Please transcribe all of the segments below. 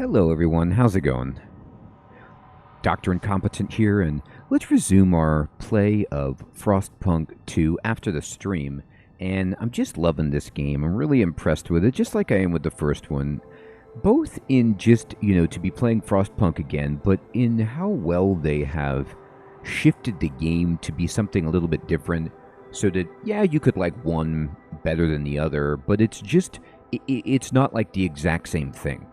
Hello everyone, how's it going? Dr. Incompetent here, and let's resume our play of Frostpunk 2 after the stream. And I'm just loving this game. I'm really impressed with it, just like I am with the first one. Both in just, to be playing Frostpunk again, but in how well they have shifted the game to be something a little bit different. So that, yeah, you could like one better than the other, but it's just, it's not like the exact same thing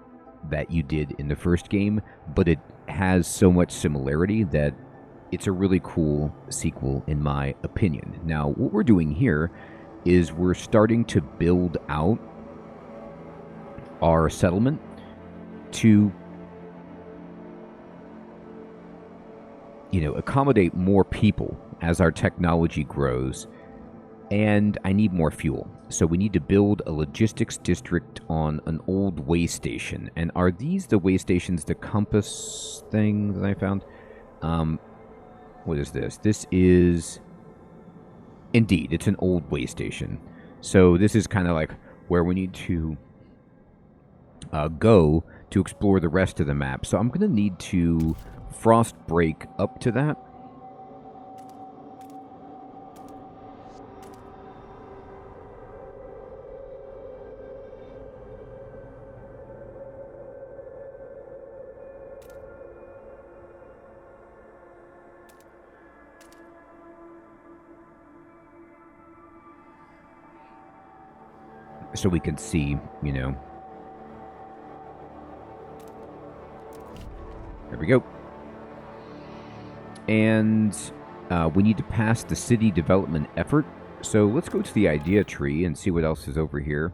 that you did in the first game, but it has so much similarity that it's a really cool sequel in my opinion. Now, what we're doing here is we're starting to build out our settlement to, accommodate more people as our technology grows. And I need more fuel. So we need to build a logistics district on an old way station. And are these the way stations, the compass thing that I found? What is this? This is... Indeed, it's an old way station. So this is kind of like where we need to go to explore the rest of the map. So I'm going to need to frost break up to that. So we can see, There we go. And we need to pass the city development effort. So let's go to the idea tree and see what else is over here.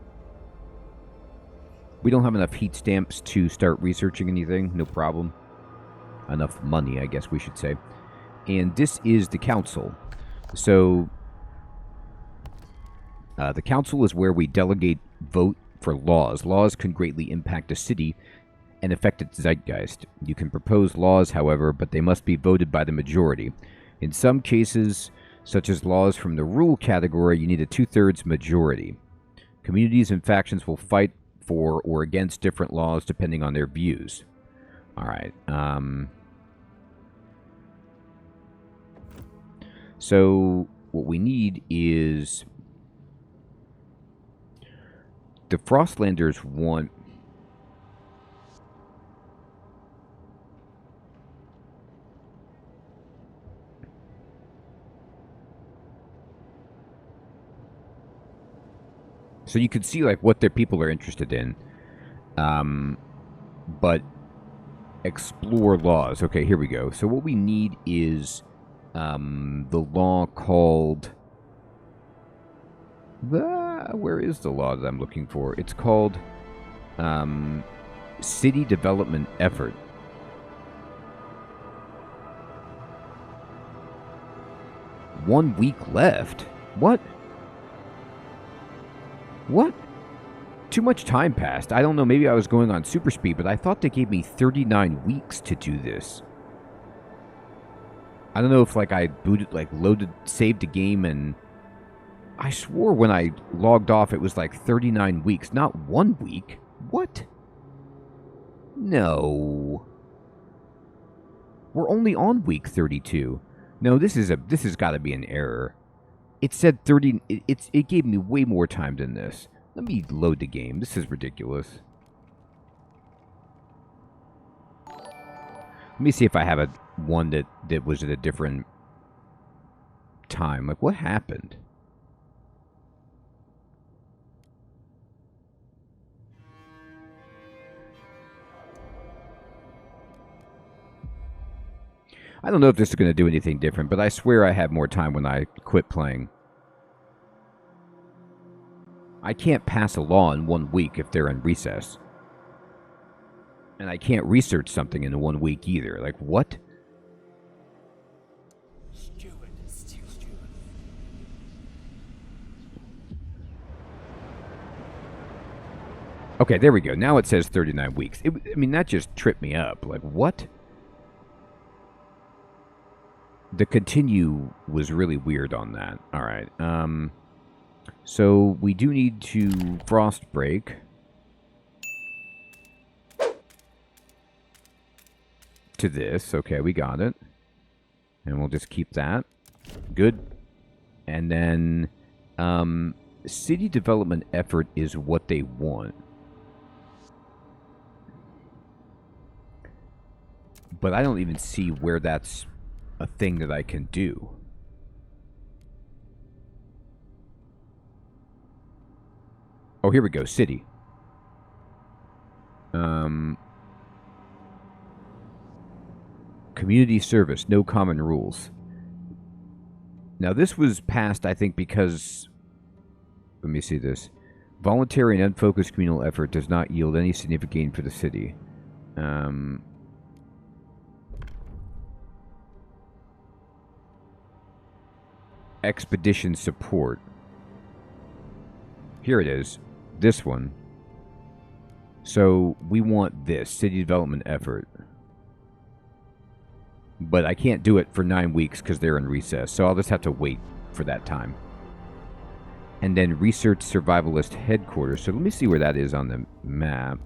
We don't have enough heat stamps to start researching anything. No problem. Enough money, I guess we should say. And this is the council. So... the council is where we delegate vote for laws. Laws can greatly impact a city and affect its zeitgeist. You can propose laws, however, but they must be voted by the majority. In some cases, such as laws from the rule category, you need a 2/3 majority. Communities and factions will fight for or against different laws depending on their views. All right. So what we need is... The Frostlanders want... So you can see, like, what their people are interested in. But explore laws. Okay, here we go. So what we need is the law called... where is the law that I'm looking for? It's called City Development Effort. One week left? What? What? Too much time passed. I don't know, maybe I was going on super speed, but I thought they gave me 39 weeks to do this. I don't know if, like, I booted, like, saved the game and... I swore when I logged off it was like 39 weeks, not 1 week. What? No. We're only on week 32. No, this has got to be an error. It said 30. It gave me way more time than this. Let me load the game. This is ridiculous. Let me see if I have one that was at a different time. Like, what happened? I don't know if this is going to do anything different, but I swear I had more time when I quit playing. I can't pass a law in 1 week if they're in recess. And I can't research something in 1 week either. Like, what? Okay, there we go. Now it says 39 weeks. I mean, that just tripped me up. Like, what? The continue was really weird on that. All right. So we do need to frost break. to this. Okay, we got it. And we'll just keep that. Good. And then city development effort is what they want. But I don't even see where that's a thing that I can do. Oh, here we go. City. Community service. No common rules. Now, this was passed, I think, because... Let me see this. Voluntary and unfocused communal effort does not yield any significant gain for the city. Expedition support. Here it is. This one. So, we want this. City development effort. But I can't do it for 9 weeks because they're in recess. So I'll just have to wait for that time. And then research survivalist headquarters. So let me see where that is on the map.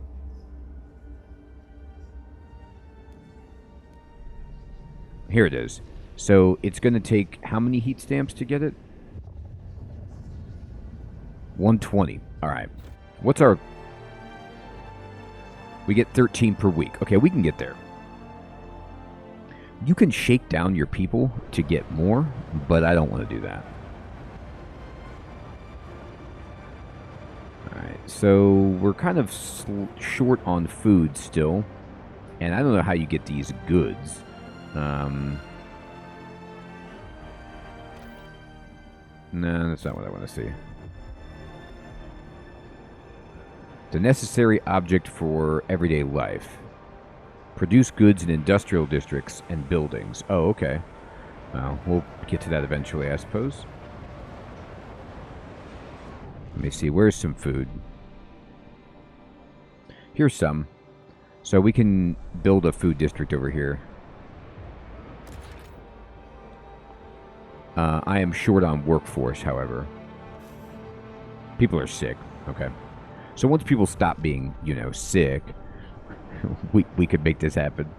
Here it is. So it's going to take how many heat stamps to get it? 120. All right. What's our... We get 13 per week. Okay, we can get there. You can shake down your people to get more, but I don't want to do that. Alright, so we're kind of short on food still. And I don't know how you get these goods. No, that's not what I want to see. The necessary object for everyday life. Produce goods in industrial districts and buildings. Oh, okay. Well, we'll get to that eventually, I suppose. Let me see. Where's some food? Here's some. So we can build a food district over here. I am short on workforce, however. People are sick. Okay. So once people stop being, you know, sick... we could make this happen.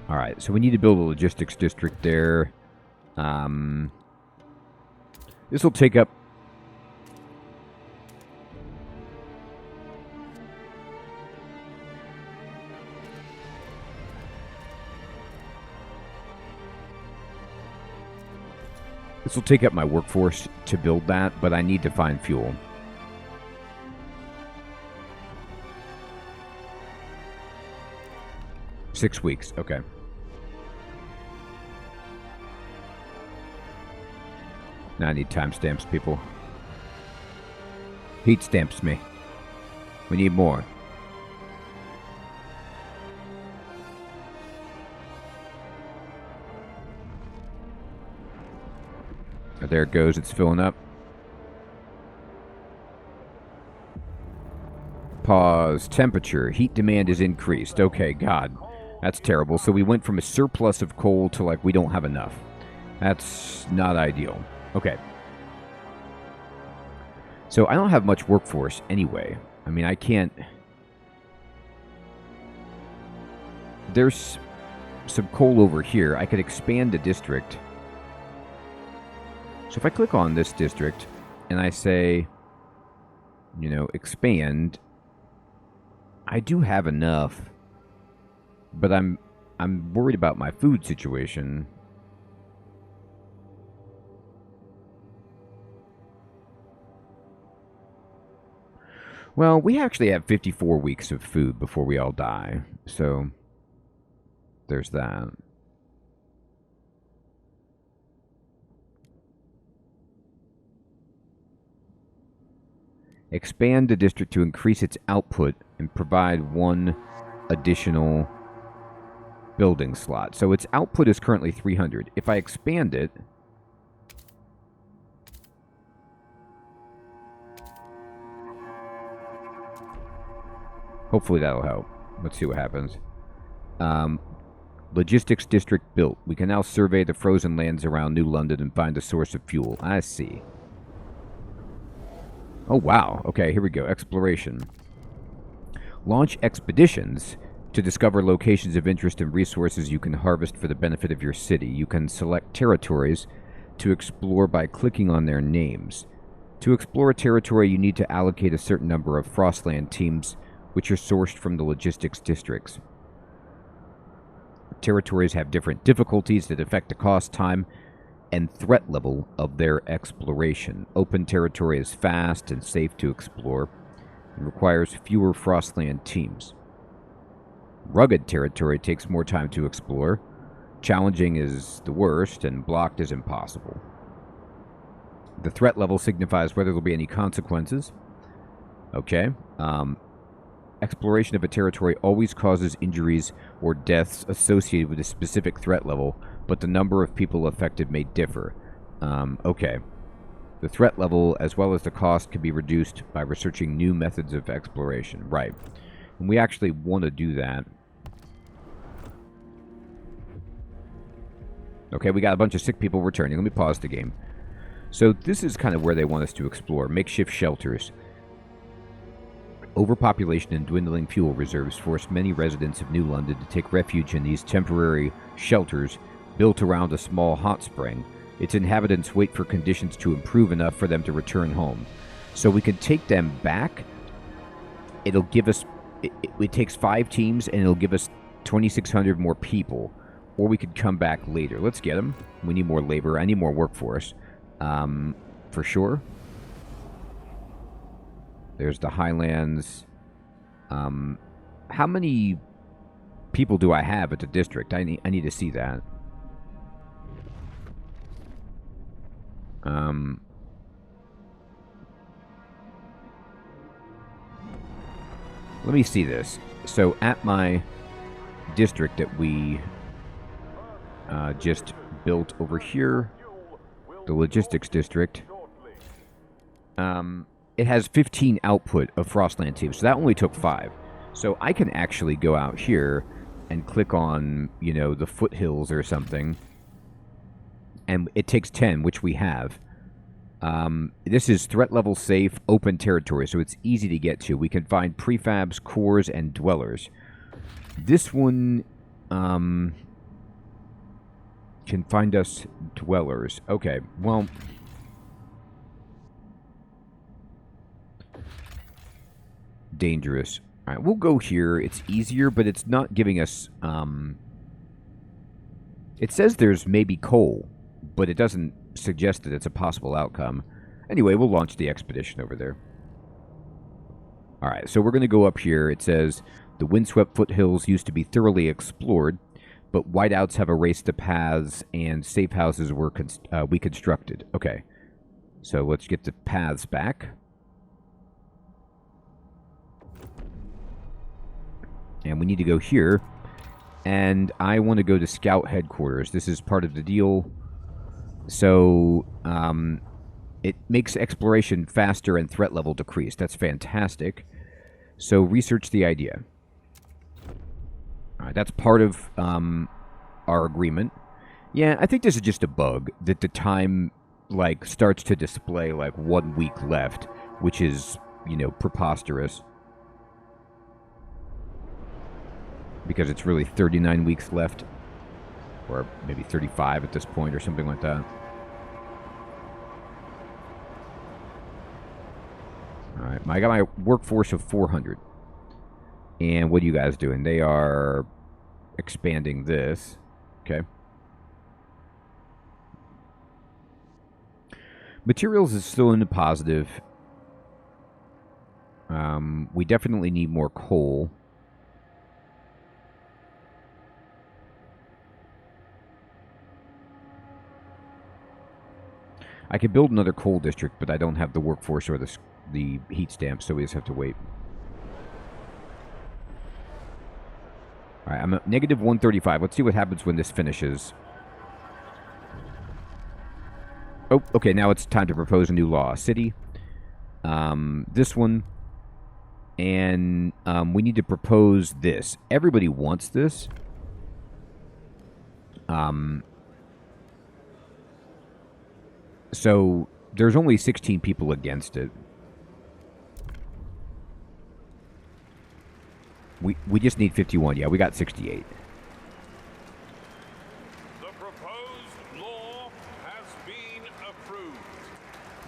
Alright, so we need to build a logistics district there. This will take up... This will take up my workforce to build that, but I need to find fuel. Six weeks, okay. Now I need timestamps, people. Heat stamps me. We need more. There it goes, it's filling up. Pause. Temperature. Heat demand is increased. Okay, God. That's terrible. So we went from a surplus of coal to like we don't have enough. That's not ideal. Okay. So I don't have much workforce anyway. I mean, I can't... There's some coal over here. I could expand the district. So if I click on this district and I say, you know, expand, I do have enough, but I'm worried about my food situation. Well, we actually have 54 weeks of food before we all die, so there's that. Expand the district to increase its output and provide one additional building slot. So its output is currently 300. If I expand it... Hopefully that'll help. Let's see what happens. Logistics district built. We can now survey the frozen lands around New London and find a source of fuel. I see. Oh, wow. Okay, here we go. Exploration. Launch expeditions to discover locations of interest and resources you can harvest for the benefit of your city. You can select territories to explore by clicking on their names. To explore a territory, you need to allocate a certain number of Frostland teams, which are sourced from the logistics districts. Territories have different difficulties that affect the cost, time, and threat level of their exploration. Open territory is fast and safe to explore and requires fewer Frostland teams. Rugged territory takes more time to explore. Challenging is the worst, and blocked is impossible. The threat level signifies whether there will be any consequences. Okay. Exploration of a territory always causes injuries or deaths associated with a specific threat level, but the number of people affected may differ. Okay. The threat level, as well as the cost, can be reduced by researching new methods of exploration. Right. And we actually want to do that. Okay, we got a bunch of sick people returning. Let me pause the game. So this is kind of where they want us to explore. Makeshift shelters. Overpopulation and dwindling fuel reserves forced many residents of New London to take refuge in these temporary shelters built around a small hot spring. Its inhabitants wait for conditions to improve enough for them to return home. So we can take them back. It'll give us... It takes 5 teams, and it'll give us 2,600 more people. Or we could come back later. Let's get them. We need more labor. I need more workforce. For sure. There's the Highlands. How many people do I have at the district? I need to see that. Let me see this. So at my district that we just built over here, the logistics district, it has 15 output of Frostland teams, so that only took 5. So I can actually go out here and click on, you know, the foothills or something, and it takes 10, which we have. This is threat level safe, open territory, so it's easy to get to. We can find prefabs, cores, and dwellers. This one can find us dwellers. Okay, well... dangerous. All right, we'll go here. It's easier, but it's not giving us... it says there's maybe coal, but it doesn't suggest that it's a possible outcome. Anyway, we'll launch the expedition over there. All right, so we're going to go up here. It says, the windswept foothills used to be thoroughly explored, but whiteouts have erased the paths and safe houses were we constructed. Okay, so let's get the paths back. And we need to go here. And I want to go to Scout Headquarters. This is part of the deal. So, it makes exploration faster and threat level decreased. That's fantastic. So, research the idea. All right, that's part of our agreement. Yeah, I think this is just a bug. That the time, like, starts to display, like, 1 week left. Which is, you know, preposterous. Because it's really 39 weeks left. Or maybe 35 at this point or something like that. Alright, I got my workforce of 400. And what are you guys doing? They are expanding this. Okay. Materials is still in the positive. We definitely need more coal. I could build another coal district, but I don't have the workforce or the heat stamps, so we just have to wait. Alright, I'm at negative 135. Let's see what happens when this finishes. Oh, okay, now it's time to propose a new law. City. This one. And we need to propose this. Everybody wants this. So, there's only 16 people against it. We just need 51. Yeah, we got 68. The proposed law has been approved.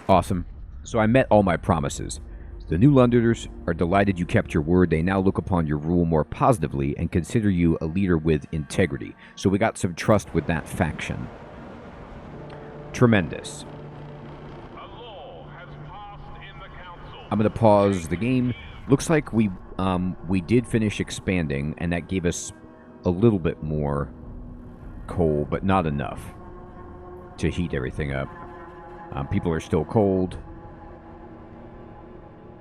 Awesome. So I met all my promises. The New Londoners are delighted you kept your word. They now look upon your rule more positively and consider you a leader with integrity. So we got some trust with that faction. Tremendous. A law has passed in the council. I'm going to pause the game. Looks like we did finish expanding, and that gave us a little bit more coal, but not enough to heat everything up. People are still cold.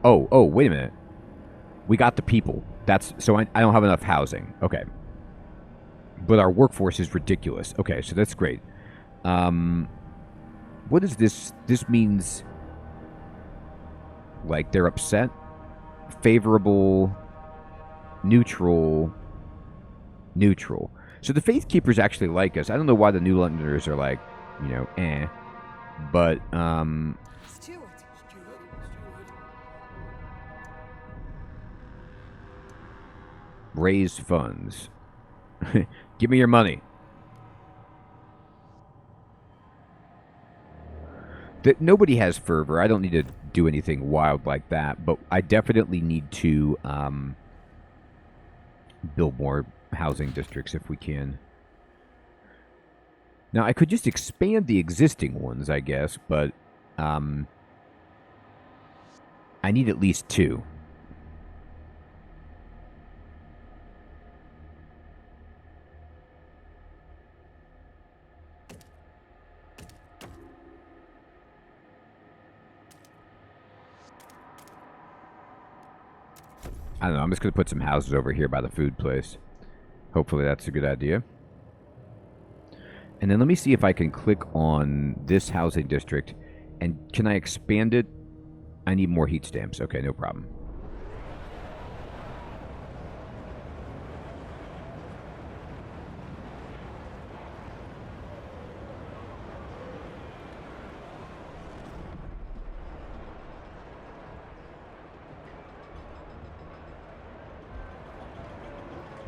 Oh, wait a minute. We got the people. So I don't have enough housing. Okay. But our workforce is ridiculous. Okay, so that's great. What is this? This means, like, they're upset? Favorable, neutral. So the Faith Keepers actually like us. I don't know why the New Londoners are like, eh. But, raise funds. Give me your money. Nobody has fervor. I don't need to do anything wild like that, but I definitely need to build more housing districts if we can. Now, I could just expand the existing ones, I guess, but I need at least 2. I don't know, I'm just going to put some houses over here by the food place. Hopefully that's a good idea. And then let me see if I can click on this housing district. And can I expand it? I need more heat stamps. Okay, no problem.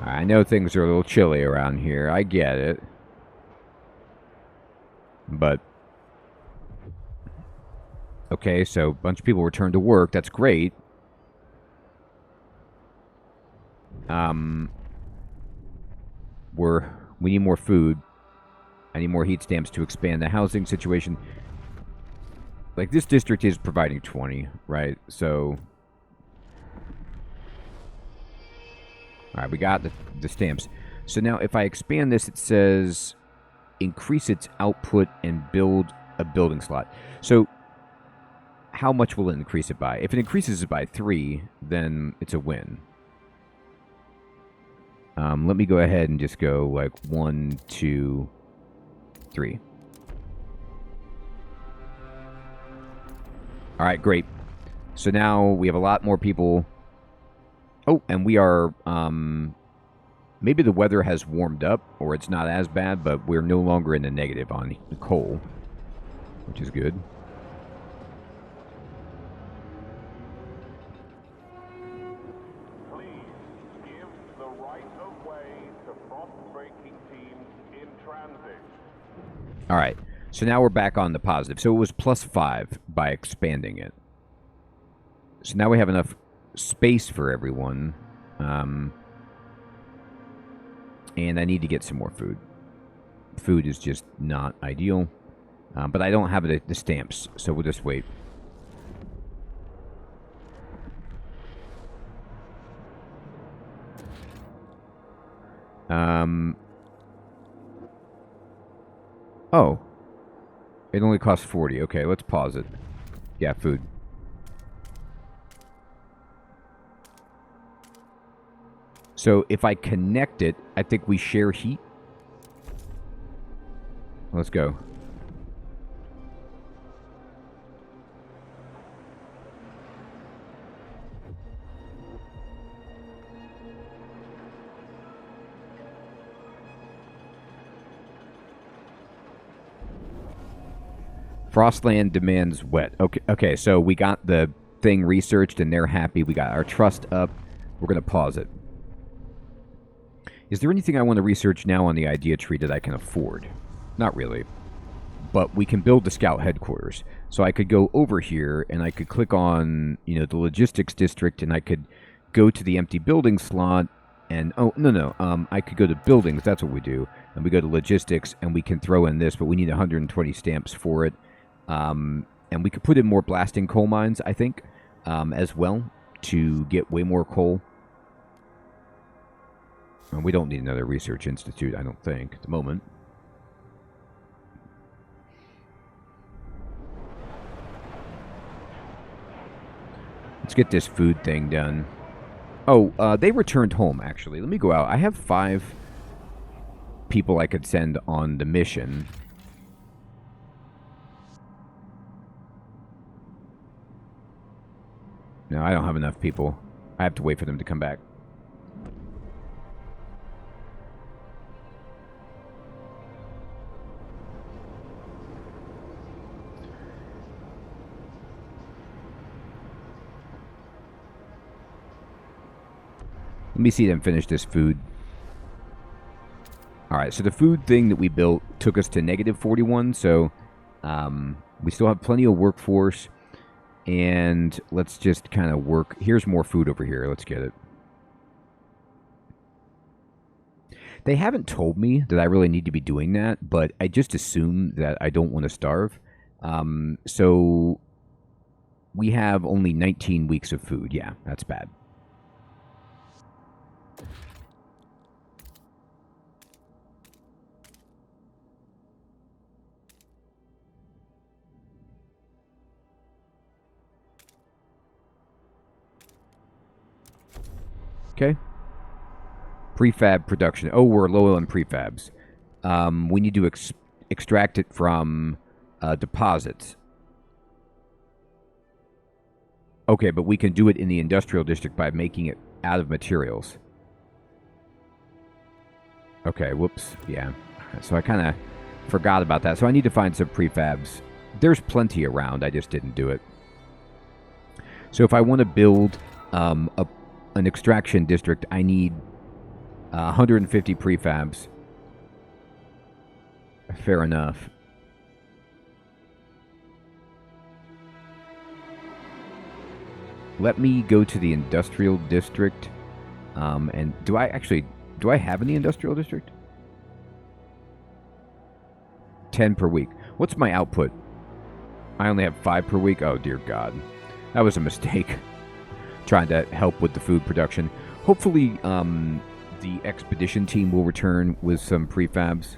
I know things are a little chilly around here. I get it. But okay, so a bunch of people returned to work. That's great. We need more food. I need more heat stamps to expand the housing situation. Like, this district is providing 20, right? So, all right, we got the stamps. So now if I expand this, it says increase its output and build a building slot. So how much will it increase it by? If it increases it by 3, then it's a win. Let me go ahead and just go like 1, 2, 3. All right, great. So now we have a lot more people. Oh, and we are, maybe the weather has warmed up, or it's not as bad, but we're no longer in the negative on coal, which is good. Please give the right of way to frost-breaking teams in transit. All right, so now we're back on the positive. So it was +5 by expanding it. So now we have enough space for everyone. And I need to get some more food. Food is just not ideal. But I don't have the stamps, so we'll just wait. Oh. It only costs 40. Okay, let's pause it. Yeah, food. So if I connect it, I think we share heat. Let's go. Frostland demands wet. Okay, so we got the thing researched and they're happy. We got our trust up. We're going to pause it. Is there anything I want to research now on the idea tree that I can afford? Not really. But we can build the scout headquarters. So I could go over here and I could click on, you know, the logistics district, and I could go to the empty building slot and, I could go to buildings. That's what we do. And we go to logistics and we can throw in this, but we need 120 stamps for it. And we could put in more blasting coal mines, I think, as well, to get way more coal. And we don't need another research institute, I don't think, at the moment. Let's get this food thing done. Oh, they returned home, actually. Let me go out. I have 5 people I could send on the mission. No, I don't have enough people. I have to wait for them to come back. Let me see them finish this food. Alright, so the food thing that we built took us to negative 41, so we still have plenty of workforce. And let's just kind of work. Here's more food over here. Let's get it. They haven't told me that I really need to be doing that, but I just assume that I don't want to starve. So we have only 19 weeks of food. Yeah, that's bad. Okay. Prefab production. Oh, we're low on prefabs. We need to extract it from deposits. Okay, but we can do it in the industrial district by making it out of materials. Okay, whoops. Yeah. So I kind of forgot about that. So I need to find some prefabs. There's plenty around. I just didn't do it. So if I want to build an extraction district, I need 150 prefabs. Fair enough. Let me go to the industrial district. And do I have any industrial district? 10 per week. What's my output? I only have 5 per week. Oh, dear God. That was a mistake. Trying to help with the food production. Hopefully, the expedition team will return with some prefabs.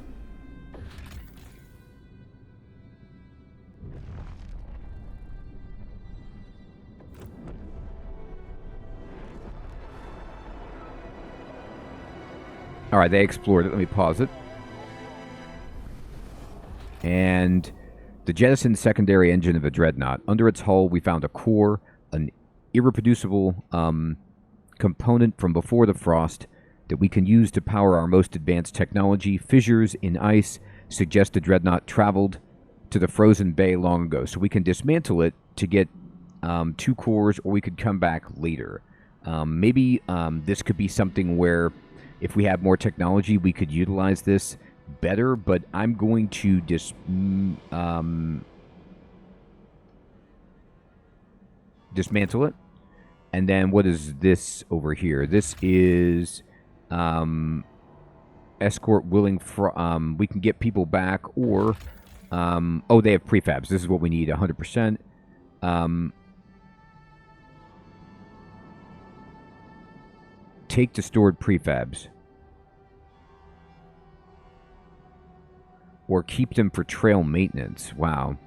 Alright, they explored it. Let me pause it. And the jettisoned secondary engine of a dreadnought. Under its hull, we found a core, an irreproducible component from before the frost that we can use to power our most advanced technology. Fissures in ice suggest the dreadnought traveled to the frozen bay long ago. So we can dismantle it to get 2 cores, or we could come back later. Maybe this could be something where if we have more technology, we could utilize this better, but I'm going to dismantle it. And then what is this over here? This is escort willing we can get people back, or oh, they have prefabs. This is what we need, 100%. Take to stored prefabs. Or keep them for trail maintenance. Wow.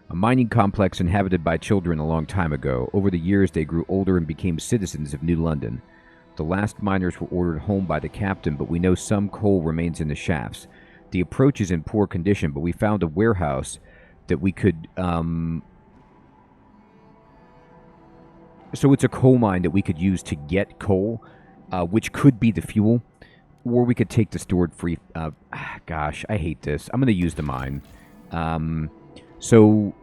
A mining complex inhabited by children a long time ago. Over the years, they grew older and became citizens of New London. The last miners were ordered home by the captain, but we know some coal remains in the shafts. The approach is in poor condition, but we found a warehouse that we could... So it's a coal mine that we could use to get coal, which could be the fuel. Or we could take the stored free... gosh, I hate this. I'm going to use the mine. So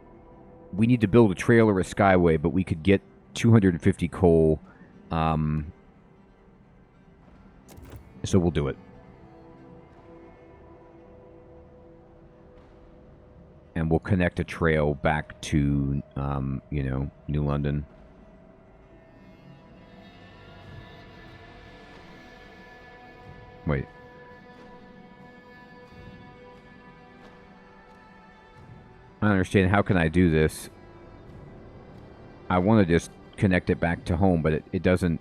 we need to build a trail or a skyway, but we could get 250 coal So we'll do it. And we'll connect a trail back to, you know, New London. Wait. I don't understand. How can I do this? I want to just connect it back to home, but it doesn't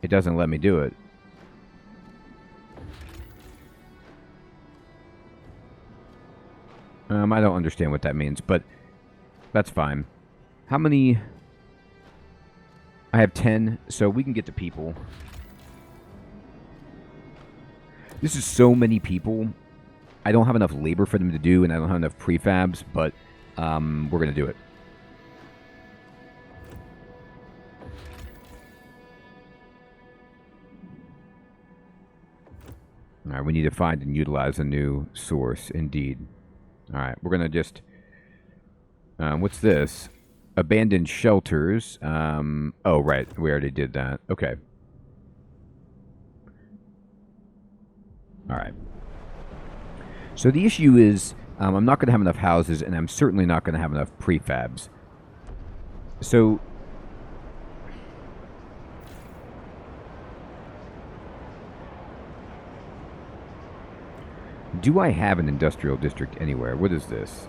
let me do it. I don't understand what that means, but that's fine. How many? I have 10, so we can get to people. This is so many people. I don't have enough labor for them to do, and I don't have enough prefabs, but we're going to do it. All right, we need to find and utilize a new source, indeed. All right, we're going to just... what's this? Abandoned shelters. Oh, right, we already did that. Okay. All right. So the issue is I'm not going to have enough houses, and I'm certainly not going to have enough prefabs. So... do I have an industrial district anywhere? What is this?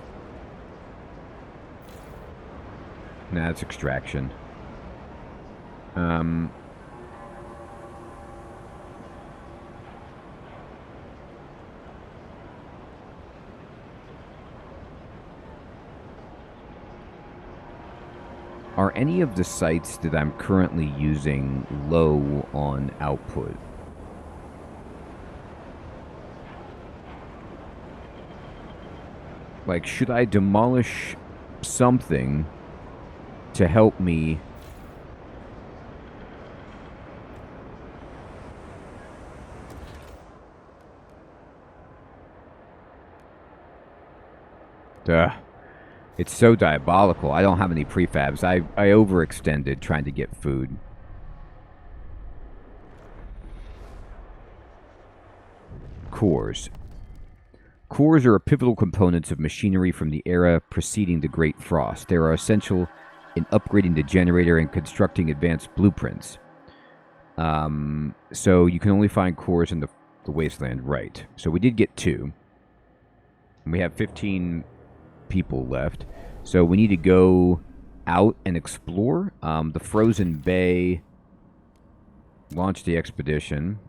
Nah, it's extraction. Are any of the sites that I'm currently using low on output? Like, should I demolish something to help me? Duh. It's so diabolical. I don't have any prefabs. I overextended trying to get food. Cores. Cores are pivotal components of machinery from the era preceding the Great Frost. They are essential in upgrading the generator and constructing advanced blueprints. So you can only find cores in the wasteland, right? So we did get 2. And we have 15 people left. So we need to go out and explore. The Frozen Bay. Launch the expedition.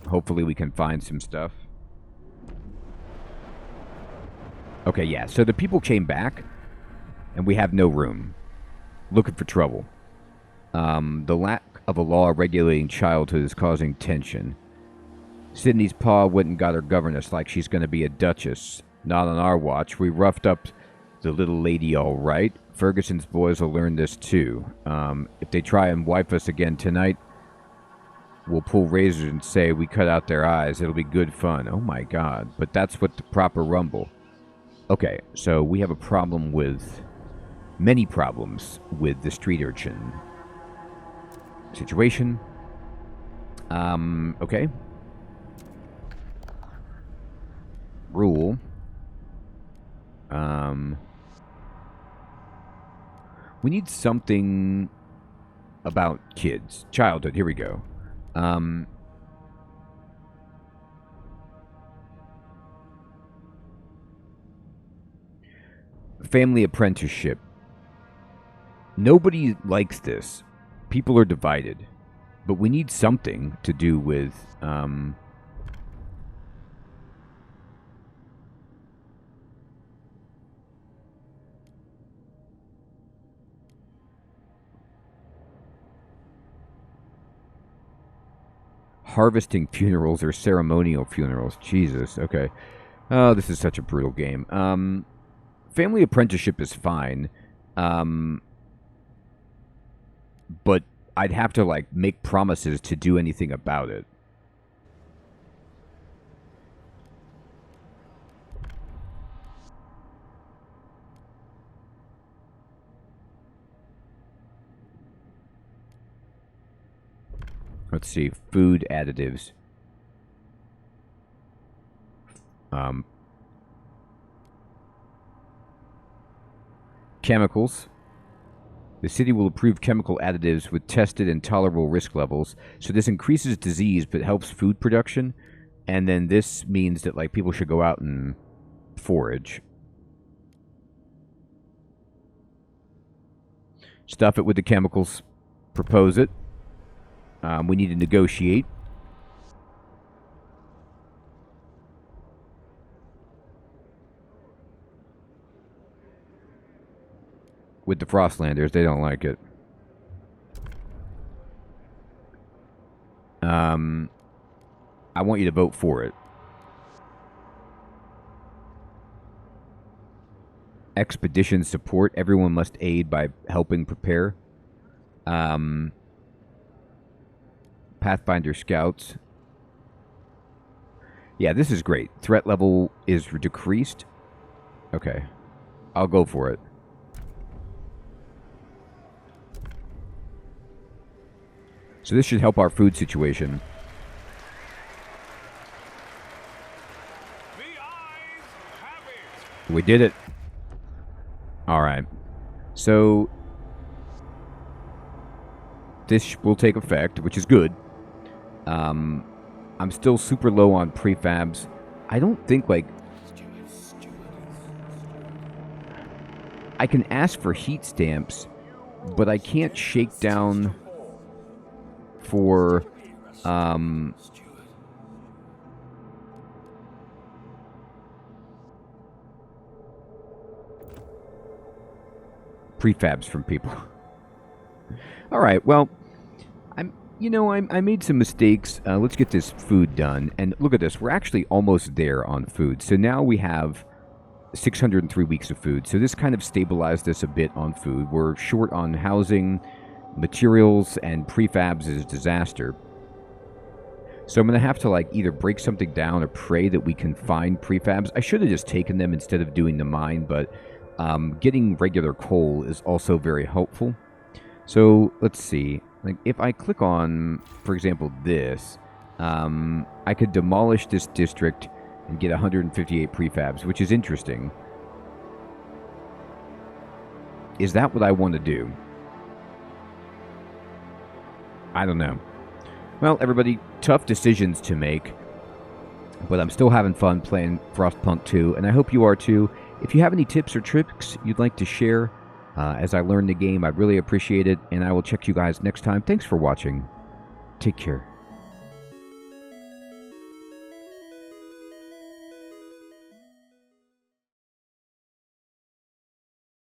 Hopefully we can find some stuff. Okay, yeah, so the people came back, and we have no room. Looking for trouble. The lack of a law regulating childhood is causing tension. Sydney's pa went and got her governess like she's going to be a duchess. Not on our watch. We roughed up the little lady all right. Ferguson's boys will learn this too. If they try and wipe us again tonight, we'll pull razors and say we cut out their eyes. It'll be good fun. Oh my god. But that's what the proper rumble. Okay, so we have a problem with... many problems with the street urchin situation. Okay. Rule. We need something about kids. Childhood, here we go. Family apprenticeship. Nobody likes this. People are divided. But we need something to do with, harvesting funerals or ceremonial funerals. Jesus, okay. Oh, this is such a brutal game. Family apprenticeship is fine. But I'd have to, like, make promises to do anything about it. Let's see. Food additives. Chemicals. The city will approve chemical additives with tested and tolerable risk levels. So this increases disease but helps food production. And then this means that like people should go out and forage. Stuff it with the chemicals. Propose it. We need to negotiate. With the Frostlanders, they don't like it. I want you to vote for it. Expedition support. Everyone must aid by helping prepare. Pathfinder scouts. Yeah, this is great. Threat level is decreased. Okay. I'll go for it. So this should help our food situation. The eyes have it. We did it. All right. So this will take effect, which is good. I'm still super low on prefabs. I don't think, like... I can ask for heat stamps, but I can't shake down for... prefabs from people. All right, well, I made some mistakes. Let's get this food done. And look at this. We're actually almost there on food. So now we have 603 weeks of food. So this kind of stabilized us a bit on food. We're short on housing, materials, and prefabs is a disaster. So I'm going to have to like either break something down or pray that we can find prefabs. I should have just taken them instead of doing the mine, but getting regular coal is also very helpful. So let's see. Like if I click on, for example, this, I could demolish this district and get 158 prefabs, which is interesting. Is that what I want to do? I don't know. Well, everybody, tough decisions to make, but I'm still having fun playing Frostpunk 2, and I hope you are too. If you have any tips or tricks you'd like to share as I learn the game, I'd really appreciate it, and I will check you guys next time. Thanks for watching. Take care.